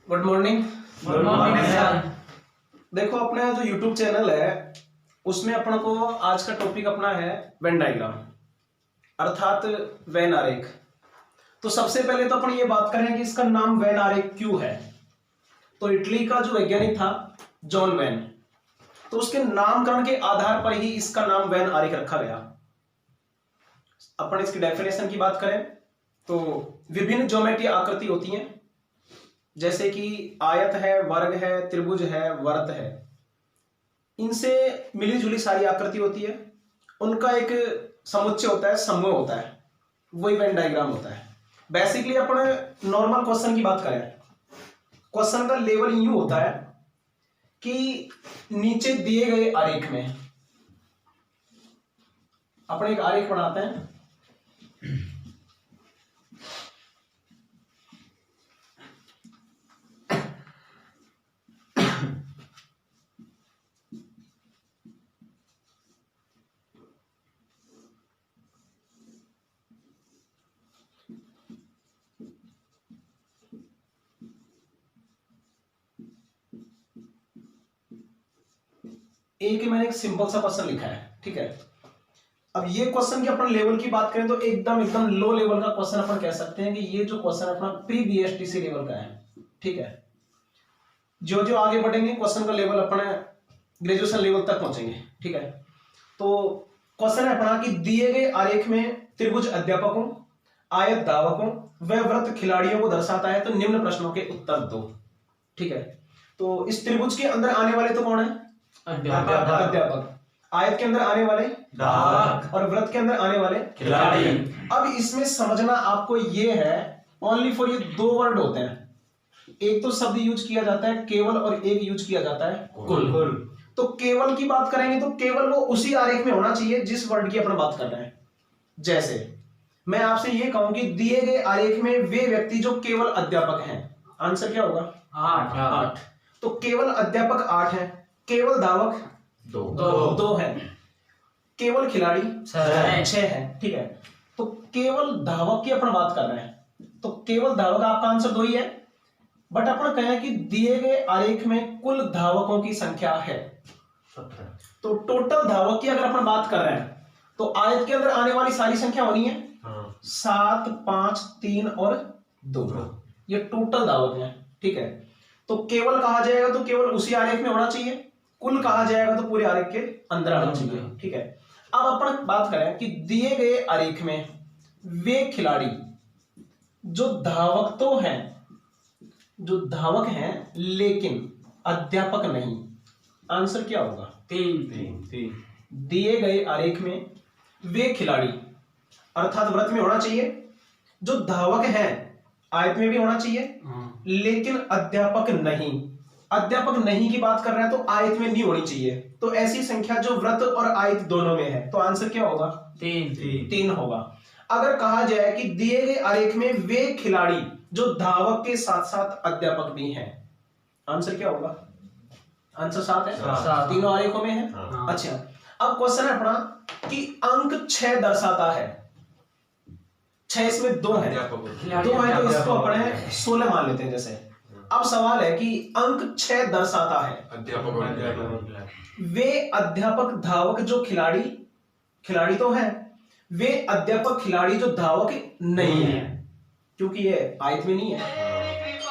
Good morning. Good morning sir. देखो अपना जो यूट्यूब चैनल है उसमें अपन को आज का टॉपिक अपना है वेन डायग्राम अर्थात वेन आरेख। तो सबसे पहले तो अपन ये बात करें कि इसका नाम वेन आरेख क्यों है। तो इटली का जो वैज्ञानिक था जॉन वेन, तो उसके नामकरण के आधार पर ही इसका नाम वेन आरेख रखा गया। अपन इसकी डेफिनेशन की बात करें तो विभिन्न ज्योमेट्री आकृति होती हैं, जैसे कि आयत है, वर्ग है, त्रिभुज है, वर्त है, इनसे मिली जुली सारी आकृति होती है। उनका एक समुच्चय होता है, समूह होता है, वही वेन डायग्राम होता है। बेसिकली अपन नॉर्मल क्वेश्चन की बात करें, क्वेश्चन का लेवल यूं होता है कि नीचे दिए गए आरेख में अपन एक आरेख बनाते हैं। मैंने एक सिंपल सा क्वेश्चन लिखा है, ठीक है। अब ये क्वेश्चन की अपन लेवल की बात करें तो एकदम लो लेवल का क्वेश्चन अपन कह सकते हैं कि ये जो क्वेश्चन अपना प्री बीएसटीसी लेवल का है, ठीक है। जो जो आगे बढ़ेंगे क्वेश्चन का लेवल अपने ग्रेजुएशन लेवल तक पहुंचेंगे, ठीक है। तो क्वेश्चन है अपना कि दिए गए आरेख में त्रिभुज अध्यापकों, आयत धावकों व वृत्त खिलाड़ियों को दर्शाता है, तो निम्न प्रश्नों के उत्तर दो, ठीक है। तो इस त्रिभुज के अंदर आने वाले तो कौन है? अध्यापक। आयत के अंदर आने वाले धावक और वृत्त के अंदर आने वाले खिलाड़ी। अब इसमें समझना आपको ये है, ओनली फॉर ये दो वर्ड होते हैं। एक तो शब्द यूज किया जाता है केवल और एक यूज किया जाता है कुल। तो केवल की बात करेंगे तो केवल वो उसी आरेख में होना चाहिए जिस वर्ड की अपन बात कर रहे हैं। जैसे मैं आपसे ये कहूं कि दिए गए आरेख में वे व्यक्ति जो केवल अध्यापक हैं, आंसर क्या होगा? 8। तो केवल अध्यापक 8 है, केवल धावक 2 है, केवल खिलाड़ी 6 है, ठीक है। तो केवल धावक की अपन बात कर रहे हैं, तो केवल धावक आपका आंसर 2 ही है। बट अपन कहें कि दिए गए आरेख में कुल धावकों की संख्या है 17। तो टोटल धावक की अगर अपन बात कर रहे हैं तो आयत के अंदर आने वाली सारी संख्या होनी है 7, 5, 3 और 2। ये टोटल धावक है, ठीक है। तो केवल कहा जाएगा तो केवल उसी आरेख में होना चाहिए, कुल कहा जाएगा तो पूरे आरेख के अंदर आना चाहिए, ठीक है। अब अपन बात करें कि दिए गए आरेख में वे खिलाड़ी जो धावक हैं लेकिन अध्यापक नहीं, आंसर क्या होगा? 3। दिए गए आरेख में वे खिलाड़ी अर्थात वृत्त में होना चाहिए, जो धावक हैं आयत में भी होना चाहिए लेकिन अध्यापक नहीं। अध्यापक नहीं की बात कर रहे हैं तो आयत में नहीं होनी चाहिए। तो ऐसी संख्या जो वृत्त और आयत दोनों में है, तो आंसर क्या होगा? 3 होगा। अगर कहा जाए कि दिए गए आरेख में वे खिलाड़ी जो धावक के साथ साथ अध्यापक भी हैं, आंसर क्या होगा? आंसर 7 है, 3 आरेखों में है। अच्छा, अब क्वेश्चन है अपना कि अंक 6 दर्शाता है, 6 इसमें 2 है, 2 है तो इसको अपने 16 मान लेते हैं जैसे। अब सवाल है कि अंक 6 दर्शाता है वे अध्यापक धावक जो खिलाड़ी तो है, वे अध्यापक खिलाड़ी जो धावक नहीं है, क्योंकि ये आयत में नहीं है।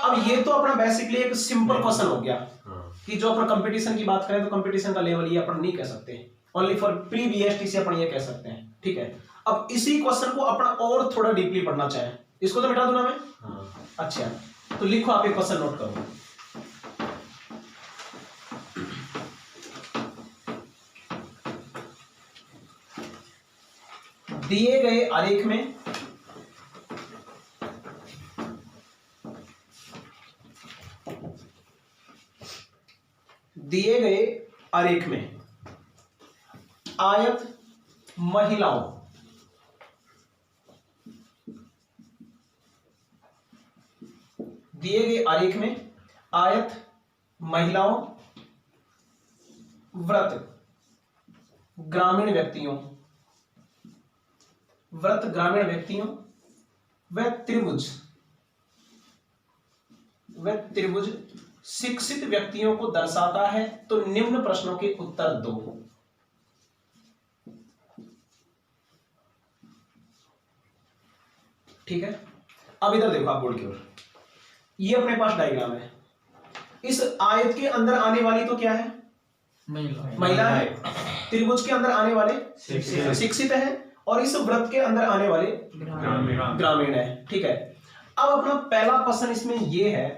अब ये तो अपना बेसिकली एक सिंपल क्वेश्चन हो गया कि जो अपन कंपटीशन की बात करें तो कंपटीशन का लेवल ये अपन नहीं कह सकते, ओनली फॉर प्री बीएसटी से अपन ये कह सकते हैं, ठीक है। अब इसी क्वेश्चन को अपन और थोड़ा डीपली पढ़ना चाहें, इसको तो मिटा दूं ना मैं? अच्छा, तो लिखो, आप एक क्वेश्चन नोट करो। दिए गए आरेख में आयत महिलाओं व्रत ग्रामीण व्यक्तियों व त्रिभुज वह त्रिभुज शिक्षित व्यक्तियों को दर्शाता है तो निम्न प्रश्नों के उत्तर दो। ठीक है, अब इधर देखो आप बोर्ड की ओर, ये अपने पास डायग्राम है। इस आयत के अंदर आने वाली तो क्या है? महिला है। त्रिभुज के अंदर आने वाले शिक्षित है, और इस वृत्त के अंदर आने वाले ग्रामीण है। ठीक है, अब अपना पहला क्वेश्चन इसमें यह है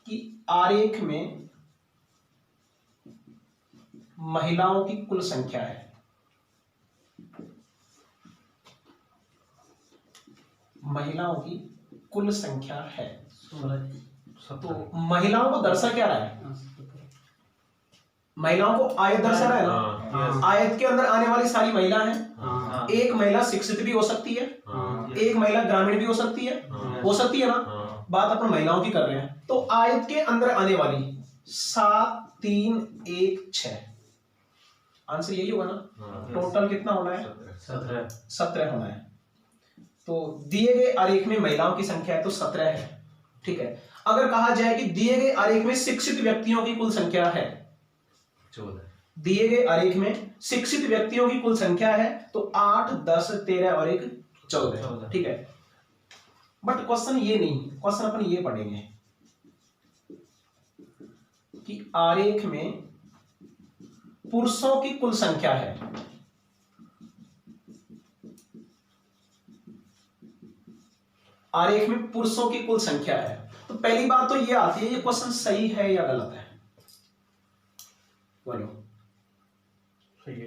कि आरेख में महिलाओं की कुल संख्या है। महिलाओं की कुल संख्या है, तो महिलाओं को दर्शा क्या रहा है? महिलाओं को आयत दर्शा रहा है ना। आयत के अंदर आने वाली सारी महिला हैं। एक महिला शिक्षित भी हो सकती है, एक महिला ग्रामीण भी हो सकती है ना। बात अपन महिलाओं की कर रहे हैं। तो आयत के अंदर आने वाली 7, 3, 1, 6, आंसर यही होगा ना। टोटल कितना होना है? 17 होना है। तो दिए गए आरेख में महिलाओं की संख्या है तो 17 है। ठीक है, अगर कहा जाए कि दिए गए आरेख में शिक्षित व्यक्तियों की कुल संख्या है 14, दिए गए आरेख में शिक्षित व्यक्तियों की कुल संख्या है तो 8, 10, 13 और 1 14। ठीक है, बट क्वेश्चन ये नहीं, क्वेश्चन अपन ये पढ़ेंगे कि आरेख में पुरुषों की कुल संख्या है। आरेख में पुरुषों की कुल संख्या है, तो पहली बात तो ये आती है, ये क्वेश्चन सही है या गलत है? बोलो। सही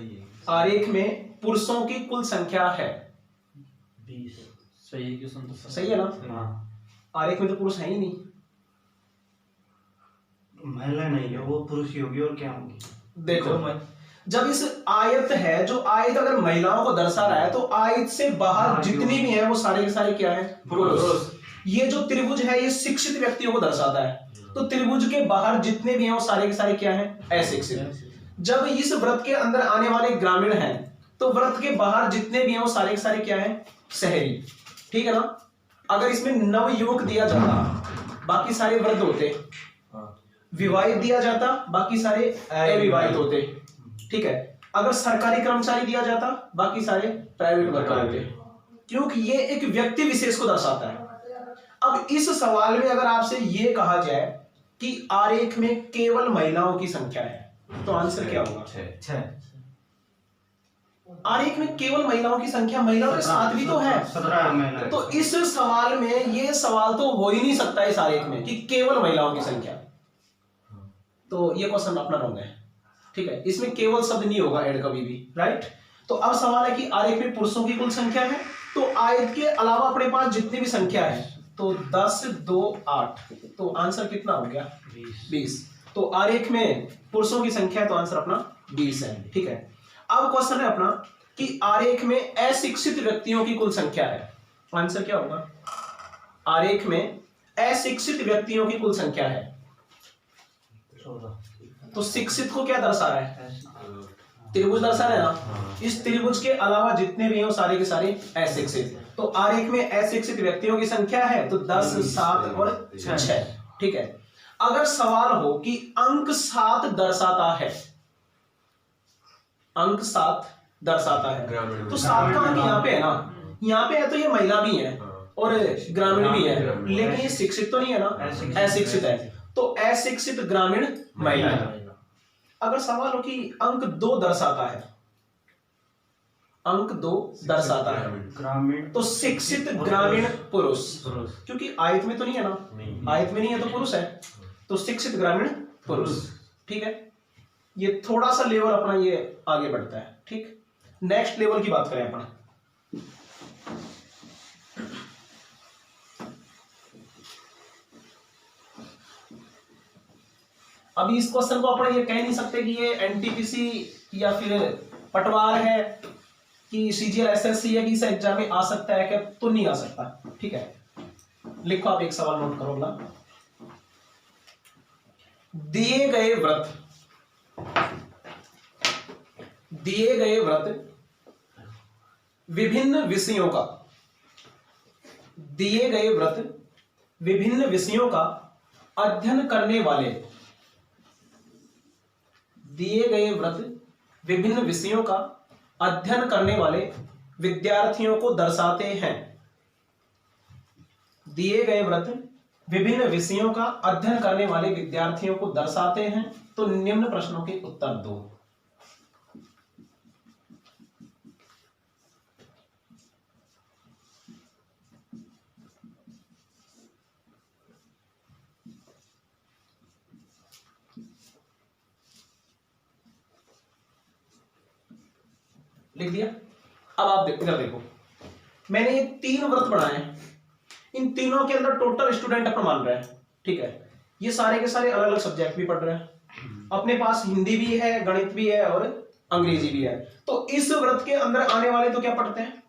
है। आरेख में पुरुषों की कुल संख्या है 20। सही है, सही है ना। आरेख में तो पुरुष है ही नहीं, महिला नहीं है, वो पुरुष ही होगी और क्या होगी। देखो, जब इस आयत है, जो आयत अगर महिलाओं को दर्शा रहा है तो आयत से बाहर जितनी भी है वो सारे के सारे क्या है? पुरुष। ये जो त्रिभुज है ये शिक्षित व्यक्तियों को दर्शाता है, तो त्रिभुज के बाहर जितने भी हैं वो सारे के सारे क्या है? अशिक्षित। जब इस व्रत के अंदर आने वाले ग्रामीण हैं तो व्रत के बाहर जितने भी हैं वो सारे के सारे क्या है? शहरी। ठीक है ना। अगर इसमें नवयुवक दिया जाता बाकी सारे वृद्ध होते, विवाहित दिया जाता बाकी सारे अविवाहित होते। ठीक है, अगर सरकारी कर्मचारी दिया जाता बाकी सारे प्राइवेट वर्कर होते, क्योंकि ये एक व्यक्ति विशेष को दर्शाता है। अब इस सवाल में अगर आपसे ये कहा जाए कि आरेख में केवल महिलाओं की संख्या है तो आंसर क्या होगा? 6। आरेख में केवल महिलाओं की संख्या, महिलाओं के साथ भी तो है 17 महिला। तो इस सवाल में ये सवाल तो हो ही नहीं सकता इस आरेख में कि केवल महिलाओं की संख्या, तो ये क्वेश्चन अपना रॉन्ग है। ठीक है, इसमें केवल शब्द नहीं होगा ऐड कभी भी, राइट। तो अब सवाल है कि आरेख में पुरुषों की कुल संख्या है, तो आयत के अलावा अपने पास जितनी भी संख्या है तो 10, 2, 8, तो आंसर कितना हो गया? 20। तो आरेख में पुरुषों की संख्या है तो आंसर अपना 20 है। ठीक है, अब क्वेश्चन है अपना कि आरेख में अशिक्षित व्यक्तियों की कुल संख्या है, आंसर क्या होगा? आरेख में अशिक्षित व्यक्तियों की कुल संख्या है, तो शिक्षित को क्या दर्शा रहा है? त्रिभुज दर्शा रहा है ना। इस त्रिभुज के अलावा जितने भी हैं वो सारे के सारे अशिक्षित, तो आरेख में अशिक्षित व्यक्तियों की संख्या है तो 10, 7 और 6। ठीक है, अगर सवाल हो कि अंक 7 दर्शाता है, अंक 7 दर्शाता है, तो 7 का अंक यहाँ पे है ना, यहाँ पे है तो ये महिला भी है और ग्रामीण भी है, लेकिन ये शिक्षित तो नहीं है ना, अशिक्षित है, तो अशिक्षित ग्रामीण महिला है। अगर सवाल हो कि अंक 2 दर्शाता है, अंक 2 दर्शाता है ग्रामीण, तो शिक्षित ग्रामीण पुरुष, क्योंकि आयत में तो नहीं है ना, आयत में नहीं है तो पुरुष है, तो शिक्षित ग्रामीण पुरुष। ठीक है, ये थोड़ा सा लेवल अपना ये आगे बढ़ता है। ठीक, नेक्स्ट लेवल की बात करें अपन, अभी इस क्वेश्चन को अपन ये कह नहीं सकते कि ये एनटीपीसी या फिर पटवार है कि सीजीएल एसएससी है कि इस एग्जाम में आ सकता है क्या, तो नहीं आ सकता। ठीक है, लिखो आप एक सवाल नोट करो अगला, दिए गए व्रत विभिन्न विषयों का, दिए गए व्रत विभिन्न विषयों का अध्ययन करने वाले, दिए गए व्रत विभिन्न विषयों का अध्ययन करने वाले विद्यार्थियों को दर्शाते हैं। दिए गए व्रत विभिन्न विषयों का अध्ययन करने वाले विद्यार्थियों को दर्शाते हैं। तो निम्न प्रश्नों के उत्तर दो। लिख दिया। अब आप इधर देखो, मैंने ये 3 व्रत बनाए हैं, इन तीनों के अंदर टोटल स्टूडेंट अपन मान रहे हैं, ठीक है। ये सारे के सारे अलग अलग सब्जेक्ट भी पढ़ रहे हैं, अपने पास हिंदी भी है, गणित भी है और अंग्रेजी भी है। तो इस व्रत के अंदर आने वाले तो क्या पढ़ते हैं?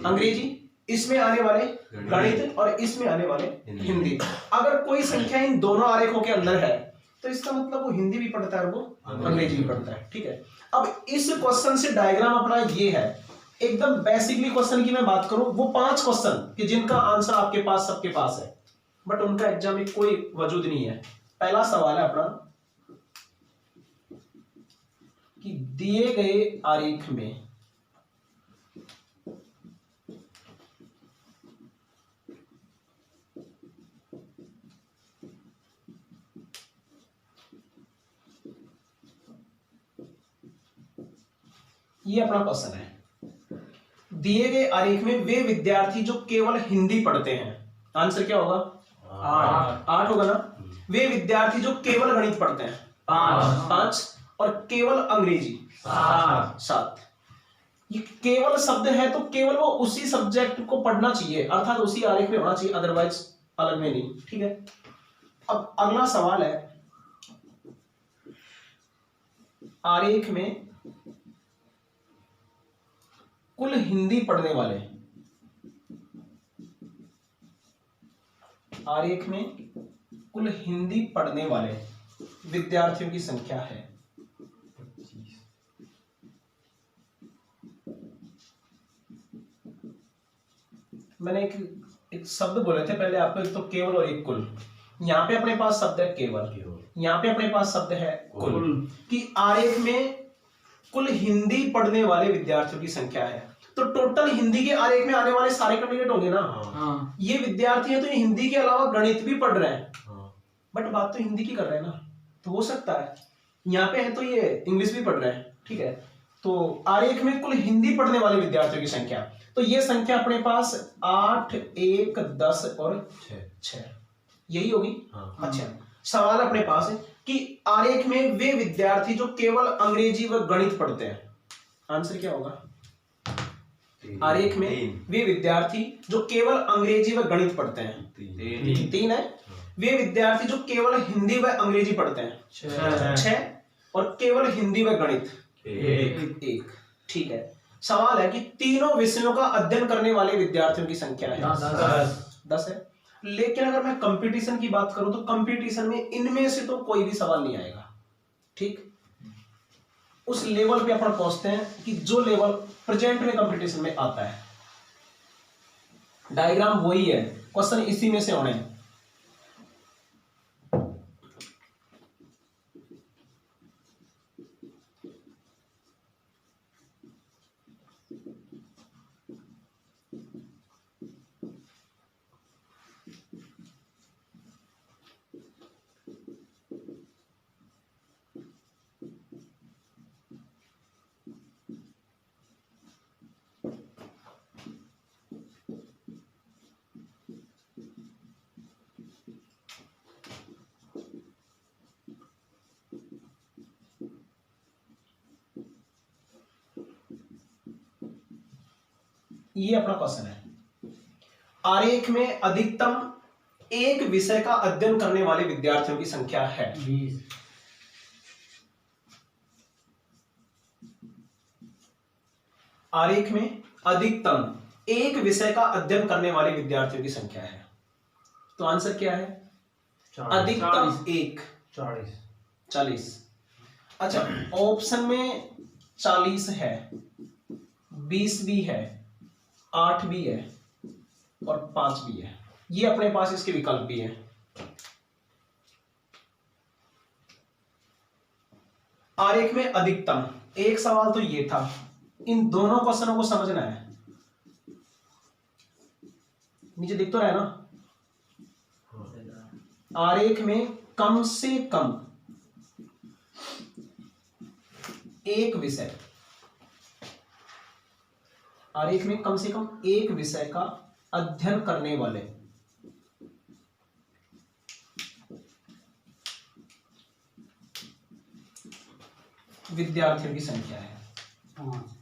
अंग्रेजी, इसमें आने वाले गणित और इसमें आने वाले हिंदी। अगर कोई संख्या इन दोनों आरेखों के अंदर है तो इसका मतलब वो हिंदी भी पढ़ता है और वो अंग्रेजी भी पढ़ता है, ठीक है। अब इस क्वेश्चन से डायग्राम अपना ये है, एकदम बेसिकली क्वेश्चन की मैं बात करूं, वो 5 क्वेश्चन कि जिनका आंसर आपके पास सबके पास है, बट उनका एग्जाम में कोई वजूद नहीं है। पहला सवाल है अपना कि दिए गए आरेख में ये अपना क्वेश्चन है, दिए गए आरेख में वे विद्यार्थी जो केवल हिंदी पढ़ते हैं, आंसर क्या होगा? 8 होगा ना। वे विद्यार्थी जो केवल गणित पढ़ते हैं 5 और केवल अंग्रेजी 7। ये केवल शब्द है तो केवल वो उसी सब्जेक्ट को पढ़ना चाहिए, अर्थात उसी आरेख में होना चाहिए, अदरवाइज अलग में नहीं, ठीक है। अब अगला सवाल है, आरेख में कुल हिंदी पढ़ने वाले, आरेख में कुल हिंदी पढ़ने वाले विद्यार्थियों की संख्या है। मैंने एक शब्द बोले थे पहले आपको, एक तो केवल और एक कुल। यहां पे अपने पास शब्द है केवल, यहां पे अपने पास शब्द है कुल, कि आरेख में कुल हिंदी पढ़ने वाले विद्यार्थियों की संख्या है। तो टोटल हिंदी के आरेख में आने वाले सारे कैंडिडेट होंगे ना। ये विद्यार्थी हैं तो ये हिंदी के अलावा गणित भी पढ़ रहे हैं, बट बात तो हिंदी की कर रहे हैं ना, तो हो सकता है यहाँ पे है तो ये इंग्लिश भी पढ़ रहे हैं, ठीक है। तो आरेख में कुल हिंदी पढ़ने वाले विद्यार्थियों की संख्या, तो ये संख्या अपने पास 8, 1, 10 और 6 यही होगी। अच्छा, सवाल अपने पास है कि आरेख में वे विद्यार्थी जो केवल अंग्रेजी व गणित पढ़ते हैं, आंसर क्या होगा? आरेख में वे विद्यार्थी जो केवल अंग्रेजी व गणित पढ़ते हैं 3 है। वे विद्यार्थी जो केवल हिंदी व अंग्रेजी पढ़ते हैं 6 और केवल हिंदी व गणित 1। ठीक है। सवाल है कि तीनों विषयों का अध्ययन करने वाले विद्यार्थियों की संख्या है 10 है। लेकिन अगर मैं कंपटीशन की बात करूं तो कंपटीशन में इनमें से तो कोई भी सवाल नहीं आएगा, ठीक। उस लेवल पे अपन पहुंचते हैं कि जो लेवल प्रेजेंट में कंपटीशन में आता है। डायग्राम वही है, क्वेश्चन इसी में से होने हैं। ये अपना क्वेश्चन है। आरेख में अधिकतम एक विषय का अध्ययन करने वाले विद्यार्थियों की संख्या है 20। आरेख में अधिकतम एक विषय का अध्ययन करने वाले विद्यार्थियों की संख्या है, तो आंसर क्या है? अधिकतम 1 40। अच्छा, ऑप्शन में 40 है, 20 भी है, 8 भी है, और 5 भी है। ये अपने पास इसके विकल्प भी है। आरेख में अधिकतम, एक सवाल तो ये था, इन दोनों क्वेश्चनों को समझना है। नीचे दिख तो रहा है ना, आरेख में कम से कम एक विषय, आरेख में कम से कम एक विषय का अध्ययन करने वाले विद्यार्थियों की संख्या है। 5।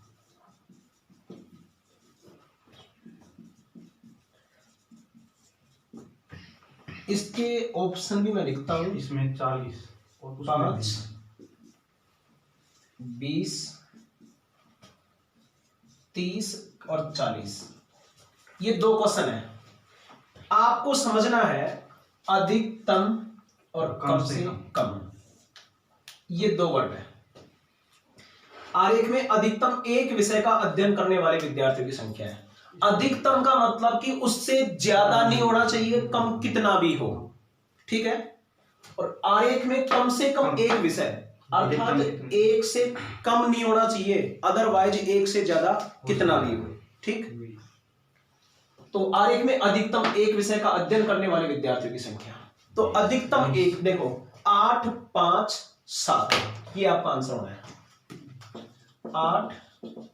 इसके ऑप्शन भी मैं लिखता हूं, इसमें 40 और उसमें 5, 20, 30 और 40। ये दो क्वेश्चन है, आपको समझना है अधिकतम और कम से कम, ये दो वर्ड है। आरेख में अधिकतम एक विषय का अध्ययन करने वाले विद्यार्थियों की संख्या है। अधिकतम का मतलब कि उससे ज्यादा नहीं होना चाहिए, कम कितना भी हो, ठीक है। और आरेख में कम से कम एक विषय, अर्थात एक से कम नहीं होना चाहिए, अदरवाइज एक से ज्यादा कितना भी हो, ठीक। तो आरेख में अधिकतम एक विषय का अध्ययन करने वाले विद्यार्थियों की संख्या, तो अधिकतम एक, देखो 8, 5, 7, ये आपका आंसर होना है। 8,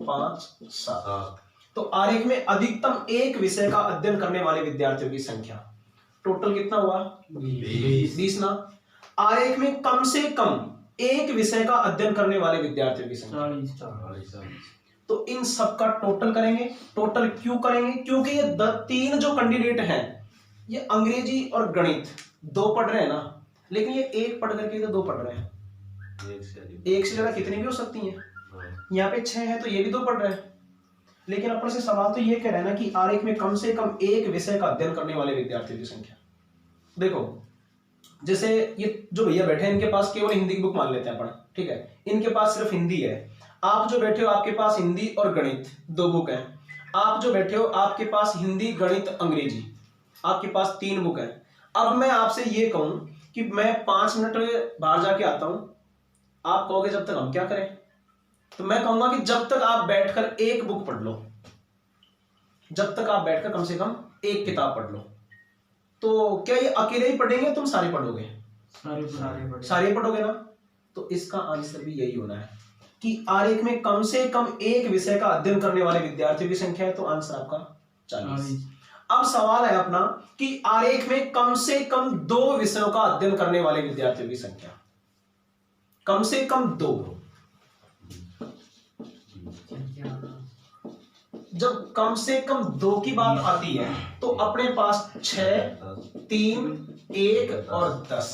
5, 7। तो आरेख में अधिकतम एक विषय का अध्ययन करने वाले विद्यार्थियों की संख्या टोटल कितना हुआ? 20 ना। आरेख में कम से कम एक विषय का अध्ययन करने वाले विद्यार्थियों की संख्या 40। तो इन सब का टोटल करेंगे। टोटल क्यों करेंगे? क्योंकि ये 3 जो कैंडिडेट हैं, ये अंग्रेजी और गणित 2 पढ़ रहे हैं ना, लेकिन ये एक पढ़ करके तो 2 पढ़ रहे हैं। एक से ज्यादा कितनी भी हो सकती हैं, यहाँ पे 6 है तो ये भी 2 पढ़ रहे हैं। लेकिन अपन से सवाल तो ये कह रहा है ना कि आरेख में कम से कम एक विषय का अध्ययन करने वाले विद्यार्थियों की संख्या। देखो जैसे ये जो भैया बैठे हैं, इनके पास केवल हिंदी की बुक मान लेते हैं अपन, ठीक है, इनके पास सिर्फ हिंदी है। आप जो बैठे हो आपके पास हिंदी और गणित 2 बुक है। आप जो बैठे हो आपके पास हिंदी, गणित, अंग्रेजी, आपके पास 3 बुक है। अब मैं आपसे ये कहूं कि मैं 5 मिनट बाहर जाके आता हूं, आप कहोगे जब तक हम क्या करें? तो मैं कहूंगा कि जब तक आप बैठकर एक बुक पढ़ लो, जब तक आप बैठकर कम से कम एक किताब पढ़ लो। तो क्या ये अकेले ही पढ़ेंगे, तुम सारे पढ़ोगे? सारे पढ़ोगे ना। तो इसका आंसर भी यही होना है कि आरेख में कम से कम एक विषय का अध्ययन करने वाले विद्यार्थियों की संख्या है, तो आंसर आपका 40। अब सवाल है अपना कि आरेख में कम से कम 2 विषयों का अध्ययन करने वाले विद्यार्थियों की संख्या, कम से कम 2। जब कम से कम 2 की बात आती है तो अपने पास 6, 3, 1 और 10,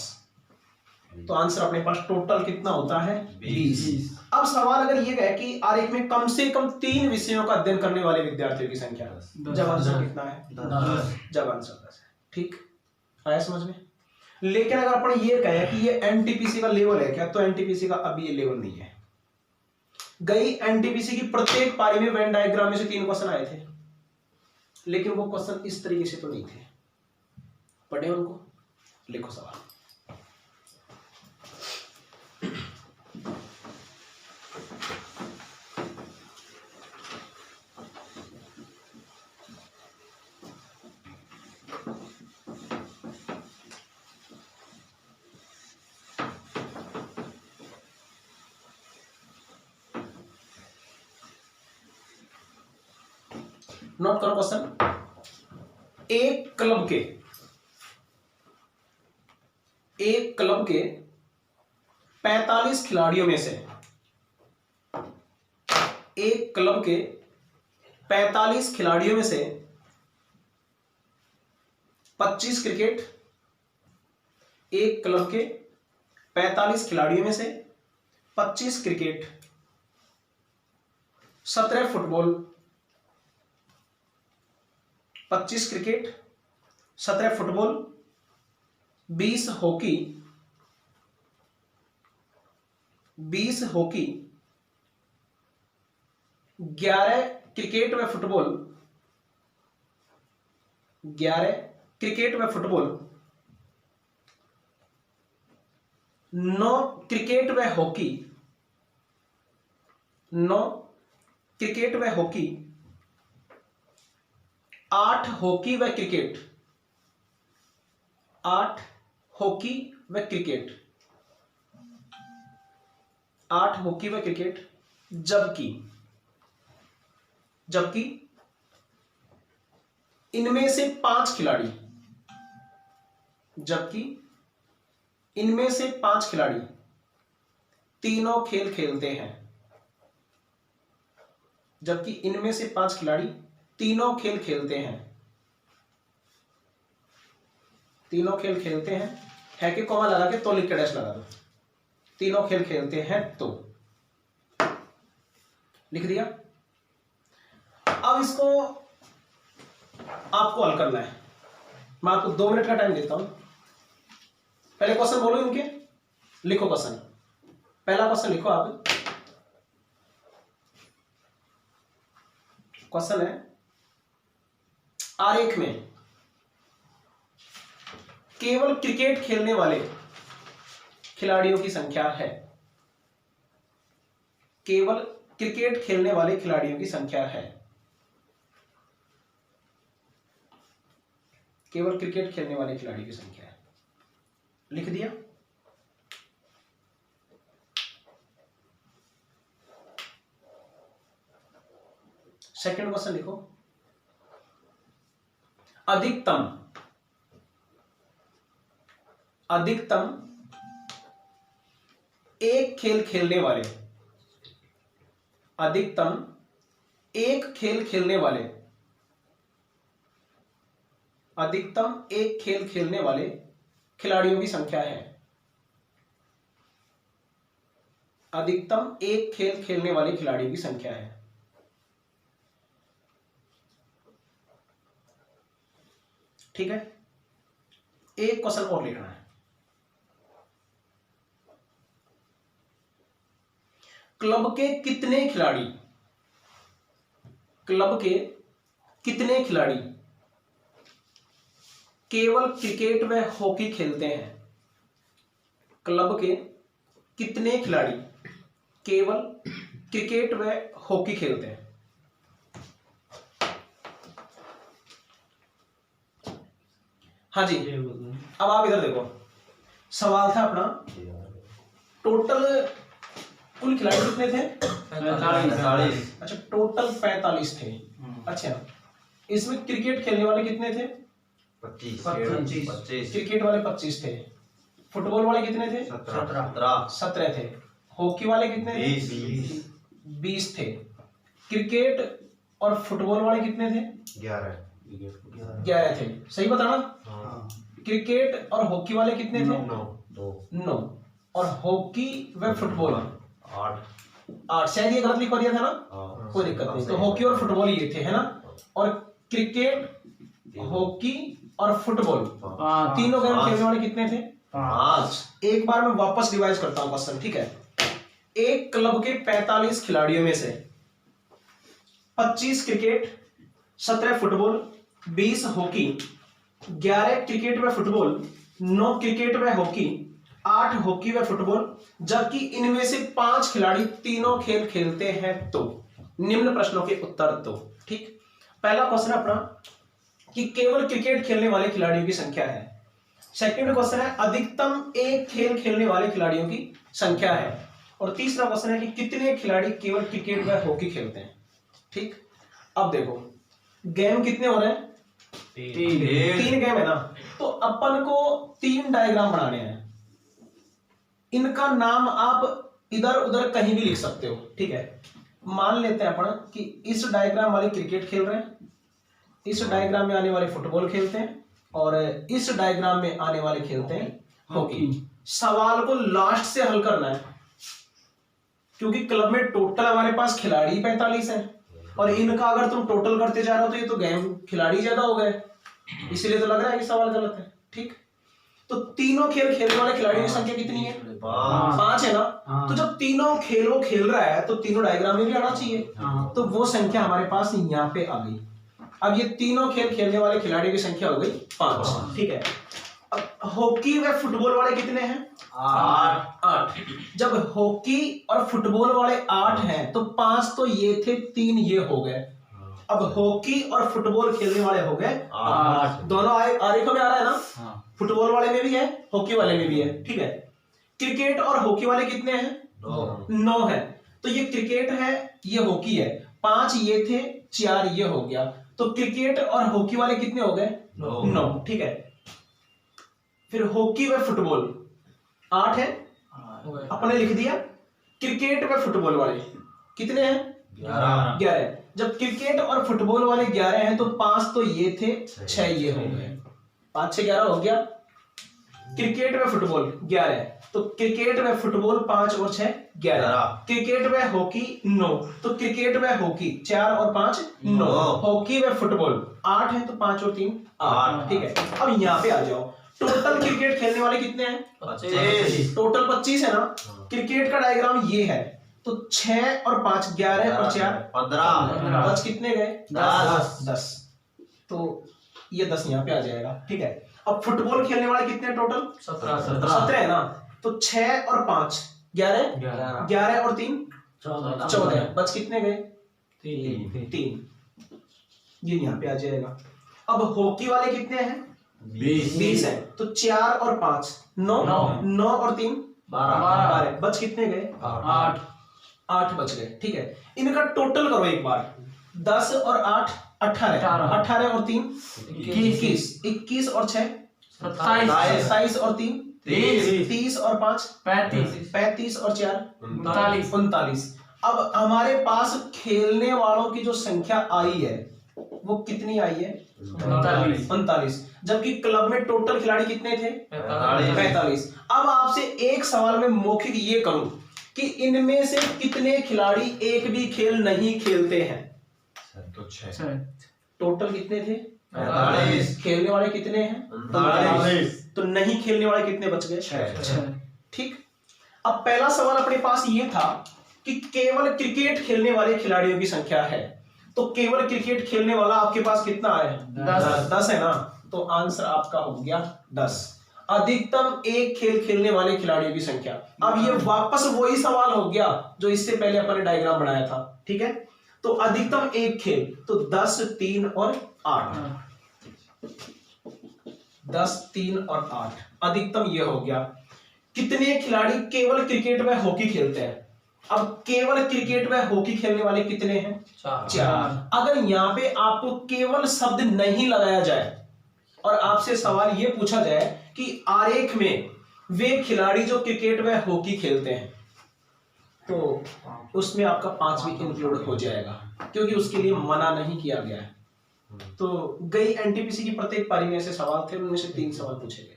तो आंसर अपने पास टोटल कितना होता है? 20। अब सवाल अगर ये है कि आरेख में कम से कम 3 विषयों का अध्ययन करने वाले विद्यार्थियों की संख्या, जब आंसर कितना है? 10। जब आंसर 10 है, ठीक आया समझ में। लेकिन अगर अपन ये कहें कि ये एनटीपीसी का लेवल है क्या, तो एनटीपीसी का अभी ये लेवल नहीं है। गई एनटीपीसी की प्रत्येक पारी में वेन डायग्राम में से 3 क्वेश्चन आए थे, लेकिन वो क्वेश्चन इस तरीके से तो नहीं थे। पढ़े उनको, लिखो सवाल। नोट करो क्वेश्चन। एक क्लब के 45 खिलाड़ियों में से, एक क्लब के 45 खिलाड़ियों में से 25 क्रिकेट, एक क्लब के 45 खिलाड़ियों में से 25 cricket, 17 football, 25 cricket, 17 football, 20 hockey, 11 cricket व फुटबॉल, 11 क्रिकेट व फुटबॉल, 9 क्रिकेट व हॉकी, 9 क्रिकेट व हॉकी, 8 हॉकी व क्रिकेट, 8 हॉकी व क्रिकेट, 8 हॉकी व क्रिकेट। जबकि इनमें से 5 खिलाड़ी, जबकि इनमें से 5 खिलाड़ी तीनों खेल खेलते हैं, जबकि इनमें से 5 खिलाड़ी तीनों खेल खेलते हैं, तीनों खेल खेलते हैं, है कि कॉमा लगा के तो लिख के डैश लगा दो, तीनों खेल खेलते हैं तो लिख दिया। अब इसको आपको हल करना है, मैं आपको 2 मिनट का टाइम देता हूं। पहले क्वेश्चन बोलो इनके, लिखो क्वेश्चन, पहला क्वेश्चन लिखो आप। क्वेश्चन है आरेख में केवल क्रिकेट खेलने वाले खिलाड़ियों की संख्या है, केवल क्रिकेट खेलने वाले खिलाड़ियों की संख्या है, केवल क्रिकेट खेलने वाले खिलाड़ियों की संख्या है, लिख दिया। सेकंड क्वेश्चन लिखो, अधिकतम एक खेल खेलने वाले, अधिकतम एक खेल खेलने वाले, अधिकतम एक खेल खेलने वाले खिलाड़ियों की संख्या है, अधिकतम एक खेल खेलने वाले खिलाड़ियों की संख्या है। ठीक है, एक क्वेश्चन और लिखना है। क्लब के कितने खिलाड़ी, क्लब के कितने खिलाड़ी केवल क्रिकेट व हॉकी खेलते हैं, क्लब के कितने खिलाड़ी केवल क्रिकेट व हॉकी खेलते हैं। हाँ जी, अब आप इधर देखो, सवाल था अपना टोटल कुल खिलाड़ी कितने थे? 45। अच्छा, टोटल 45 थे। अच्छा, इसमें क्रिकेट खेलने वाले कितने थे? 25। क्रिकेट वाले 25 थे। फुटबॉल वाले कितने थे? 17 थे। हॉकी वाले कितने थे? 20 थे। क्रिकेट और फुटबॉल वाले कितने थे? 11 थे। सही बताना? क्रिकेट और हॉकी वाले कितने थे? 9। और हॉकी व फुटबॉल 8। शायद ये गलत लिखवा दिया था ना? कोई दिक्कत नहीं। तो हॉकी और फुटबॉल ये थे, है ना? और क्रिकेट, हॉकी और फुटबॉल तीनों गेम खेलने वाले कितने थे? 5। एक बार मैं वापस रिवाइज करता हूं क्वेश्चन, ठीक है? एक क्लब के 45 खिलाड़ियों में से 25 क्रिकेट, 17 फुटबॉल, 20 हॉकी, 11 क्रिकेट व फुटबॉल, 9 क्रिकेट व हॉकी, 8 हॉकी व फुटबॉल, जबकि इनमें से 5 खिलाड़ी तीनों खेल खेलते हैं तो निम्न प्रश्नों के उत्तर दो। ठीक, पहला क्वेश्चन अपना कि केवल क्रिकेट खेलने वाले खिलाड़ियों की संख्या है। सेकंड क्वेश्चन है अधिकतम एक खेल खेलने वाले खिलाड़ियों की संख्या है। और तीसरा क्वेश्चन है कि कितने खिलाड़ी केवल क्रिकेट व हॉकी खेलते हैं। ठीक, अब देखो गेम कितने हो रहे हैं? 3 गेम है ना? तो अपन को 3 डायग्राम बनाने हैं। इनका नाम आप इधर उधर कहीं भी लिख सकते हो, ठीक है? मान लेते हैं अपन कि इस डायग्राम वाले क्रिकेट खेल रहे हैं, इस डायग्राम में आने वाले फुटबॉल खेलते हैं, और इस डायग्राम में आने वाले खेलते हैं हॉकी। सवाल को लास्ट से हल करना है, क्योंकि क्लब में टोटल हमारे पास खिलाड़ी 45 है, और इनका अगर तुम टोटल करते जा रहे हो तो ये तो गेम खिलाड़ी ज्यादा हो गए, इसीलिए तो लग रहा है कि सवाल गलत है। ठीक, तो तीनों खेल खेलने वाले खिलाड़ियों की संख्या कितनी है? 5 है ना? तो जब तीनों खेल खेल रहा है तो तीनों डायग्राम में भी आना चाहिए, तो वो संख्या हमारे पास यहाँ पे आ गई। अब ये तीनों खेल खेलने वाले खिलाड़ियों की संख्या हो गई 5, ठीक है। अब हॉकी व फुटबॉल वाले कितने हैं? 8। जब हॉकी और फुटबॉल वाले 8 हैं तो 5 तो ये थे, 3 ये हो गए। अब हॉकी और फुटबॉल खेलने वाले हो गए 8। दोनों आरेखों में आ रहा है ना? फुटबॉल वाले में भी है, हॉकी वाले में भी है, ठीक है। क्रिकेट और हॉकी वाले कितने हैं? 9 है। तो ये क्रिकेट है, ये हॉकी है। 5 ये थे, 4 ये हो गया। तो क्रिकेट और हॉकी वाले कितने हो गए? 9, ठीक है। फिर हॉकी व फुटबॉल 8 है, अपने लिख दिया। क्रिकेट व फुटबॉल वाले कितने हैं? 11। जब क्रिकेट और फुटबॉल वाले 11 हैं तो 5 तो ये थे, 6 ये हो गए। 5 6 11 हो गया। क्रिकेट व फुटबॉल 11, तो क्रिकेट व फुटबॉल 5 और 6 11। क्रिकेट व हॉकी 9, तो क्रिकेट व हॉकी 4 और 5 9। हॉकी व फुटबॉल 8 है, तो 5 और 3 8, ठीक है। अब यहाँ पे आ जाओ, टोटल क्रिकेट खेलने वाले कितने हैं? 25। टोटल 25 है ना? क्रिकेट का डायग्राम ये है, तो 6 और 5 11 और 4 15। बच कितने गए? 10। तो ये 10 यहाँ पे आ जाएगा, ठीक है। अब फुटबॉल खेलने वाले कितने टोटल? 17 है ना? तो 6 और 5 11, 11 और 3 14। बच कितने गए? 3। ये यहाँ पे आ जाएगा। अब हॉकी वाले कितने हैं? 20 है, तो 4 और 5 9, 9 और 3 12। बच कितने गए? 8 बच गए, ठीक है। इनका टोटल करो एक बार। 10 और 8 18, 18 और 3 21, 21 और 6 27 और 3 30 और 5 35 और 4 39। अब हमारे पास खेलने वालों की जो संख्या आई है वो कितनी आई है? 39। जबकि क्लब में टोटल खिलाड़ी कितने थे? 45। अब आपसे एक सवाल में मौखिक ये करूं कि इनमें से कितने खिलाड़ी एक भी खेल नहीं खेलते हैं? तो 6। टोटल कितने थे? 45। खेलने वाले कितने हैं? 45। तो नहीं खेलने वाले कितने बच गए? 6। ठीक। अब पहला सवाल अपने पास ये था कि केवल क्रिकेट खेलने वाले खिलाड़ियों की संख्या है, तो केवल क्रिकेट खेलने वाला आपके पास कितना है? 10 है ना? तो आंसर आपका हो गया 10। अधिकतम एक खेल खेलने वाले खिलाड़ियों की संख्या। अब ये वापस वही सवाल हो गया जो इससे पहले अपन ने डायग्राम बनाया था, ठीक है। तो अधिकतम एक खेल, तो 10 3 और 8। 10 3 और 8 अधिकतम ये हो गया। कितने खिलाड़ी केवल क्रिकेट व हॉकी खेलते हैं? अब केवल क्रिकेट व हॉकी खेलने वाले कितने हैं? 4। अगर यहाँ पे आपको केवल शब्द नहीं लगाया जाए और आपसे सवाल ये पूछा जाए कि आरेख में वे खिलाड़ी जो क्रिकेट व हॉकी खेलते हैं, तो उसमें आपका 5 भी इंक्लूड हो जाएगा, क्योंकि उसके लिए मना नहीं किया गया है। तो गई एनटीपीसी की प्रत्येक पारी में ऐसे सवाल थे, उनमें से 3 सवाल पूछे गए।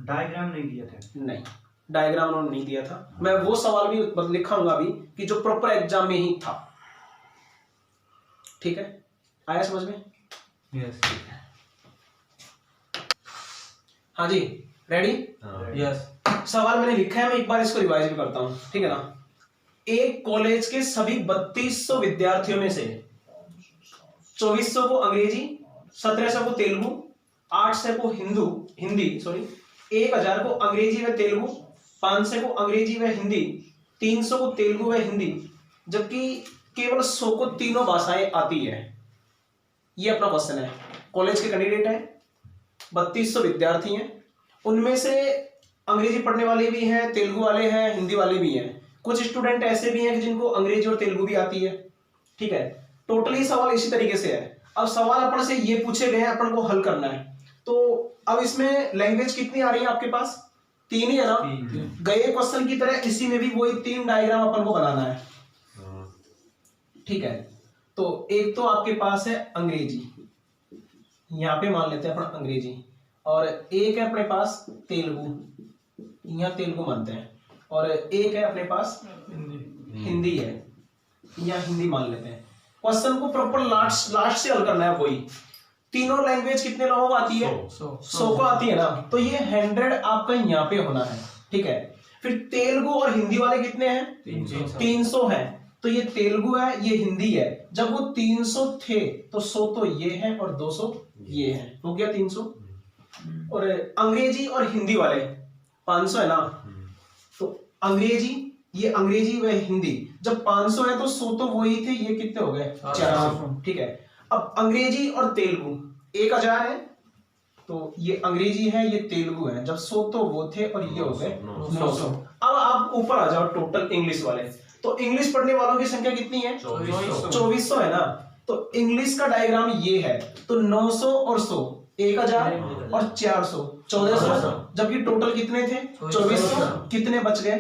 डायग्राम नहीं दिया था? नहीं, डायग्राम उन्होंने नहीं दिया था। मैं वो सवाल भी लिखाऊंगा अभी कि जो प्रॉपर एग्जाम में ही था, ठीक है। आया समझ में? यस। हाँ जी, रेडी? यस। सवाल मैंने लिखा है, मैं एक बार इसको रिवाइज भी करता हूं, ठीक है ना। एक कॉलेज के सभी 3200 विद्यार्थियों में से 2400 को अंग्रेजी, 1700 को तेलुगु, 800 को हिंदी 1000 को अंग्रेजी व तेलुगु, 500 को अंग्रेजी व हिंदी, 300 को तेलुगु व हिंदी, जबकि केवल 100 को तीनों भाषाएं आती है। ये अपना क्वेश्चन है। कॉलेज के कैंडिडेट है, 3200 विद्यार्थी हैं, उनमें से अंग्रेजी पढ़ने वाले भी हैं, तेलुगु वाले हैं, हिंदी वाले भी हैं। कुछ स्टूडेंट ऐसे भी हैं जिनको अंग्रेजी और तेलुगु भी आती है, ठीक है। टोटली सवाल इसी तरीके से है। अब सवाल अपन से ये पूछे गए हैं, अपन को हल करना है। तो अब इसमें लैंग्वेज कितनी आ रही है आपके पास? 3 ही है ना? गए क्वेश्चन की तरह इसी में भी वही 3 डायग्राम अपन को बनाना है, ठीक है। तो एक तो आपके पास है अंग्रेजी, यहाँ पे मान लेते हैं अपन अंग्रेजी, और एक है अपने पास तेलुगु, यहाँ तेलुगु मानते हैं, और एक है अपने पास हिंदी है, यहाँ हिंदी मान लेते हैं। क्वेश्चन को प्रॉपर लास्ट से हल करना है। वही तीनों लैंग्वेज कितने लोगों को आती है? 100 को आती है ना? तो ये 100 आपका यहाँ पे होना है, ठीक है। फिर तेलुगु और हिंदी वाले कितने हैं? 300 हैं, तो ये तेलुगु है, ये हिंदी है। जब वो 300 थे तो 100 तो ये है और 200 ये है, हो गया 300। और अंग्रेजी और हिंदी वाले 500 है ना, तो अंग्रेजी, ये अंग्रेजी व हिंदी जब 500 है तो 100 तो वही थे, ये कितने हो गए 400, ठीक है। अब अंग्रेजी और तेलुगु 1000 है, तो ये अंग्रेजी है, ये तेलुगु है। जब 100 तो वो थे और ये हो गए 900। अब आप ऊपर आ जाओ टोटल इंग्लिश वाले, तो इंग्लिश पढ़ने वालों की संख्या कितनी है 2400 है ना। तो इंग्लिश का डायग्राम ये है, तो 900 और 100 1000 और 400 1400, जबकि टोटल कितने थे 2400, कितने बच गए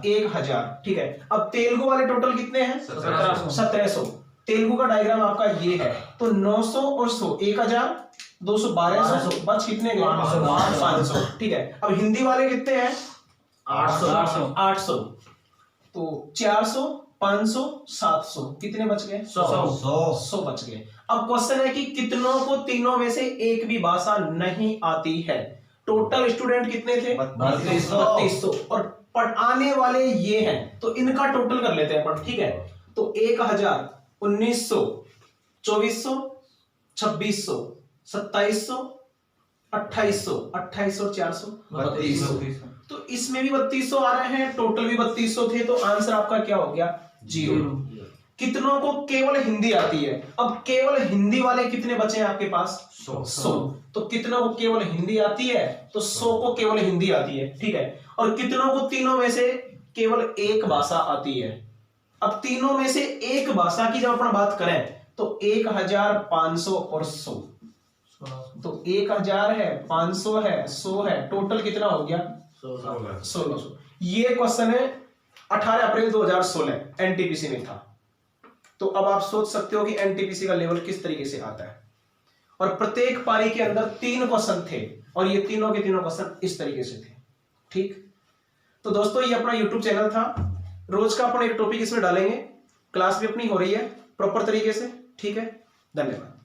1000, ठीक है। अब तेलुगु वाले टोटल कितने हैं 1700। तेलुगु का डायग्राम आपका ये है, तो 900 और 100 1000 200 1200, बच कितने गए 500, ठीक है। अब हिंदी वाले कितने हैं 800, तो 400 500 700, कितने बच गए 100 बच गए। अब क्वेश्चन है कि कितनों को तीनों में से एक भी भाषा नहीं आती है। टोटल स्टूडेंट कितने थे 3200, और पढ़ाने वाले ये हैं, तो इनका टोटल कर लेते हैं अपन, ठीक है। तो 1000 1900 2400 2600 2700 2800 2800 और 400 3200, तो इसमें भी 3200 आ रहे हैं, टोटल भी 3200 थे, तो आंसर आपका क्या हो गया 0। कितनों को केवल हिंदी आती है। अब केवल हिंदी वाले कितने बचे हैं आपके पास 100, तो कितनों को केवल हिंदी आती है, तो 100 को केवल हिंदी आती है, ठीक है। और कितनों को तीनों में से केवल एक भाषा आती है। अब तीनों में से एक भाषा की जब अपन बात करें तो 1500 और 100, तो 1000 है 500 है 100 है, टोटल कितना हो गया 1600। ये क्वेश्चन है 18 अप्रैल 2016 एनटीपीसी में था। तो अब आप सोच सकते हो कि एनटीपीसी का लेवल किस तरीके से आता है। और प्रत्येक पारी के अंदर 3 क्वेश्चन थे, और ये तीनों के तीनों क्वेश्चन इस तरीके से थे, ठीक। तो दोस्तों ये अपना यूट्यूब चैनल था, रोज का अपन एक टॉपिक इसमें डालेंगे, क्लास भी अपनी हो रही है प्रॉपर तरीके से, ठीक है। धन्यवाद।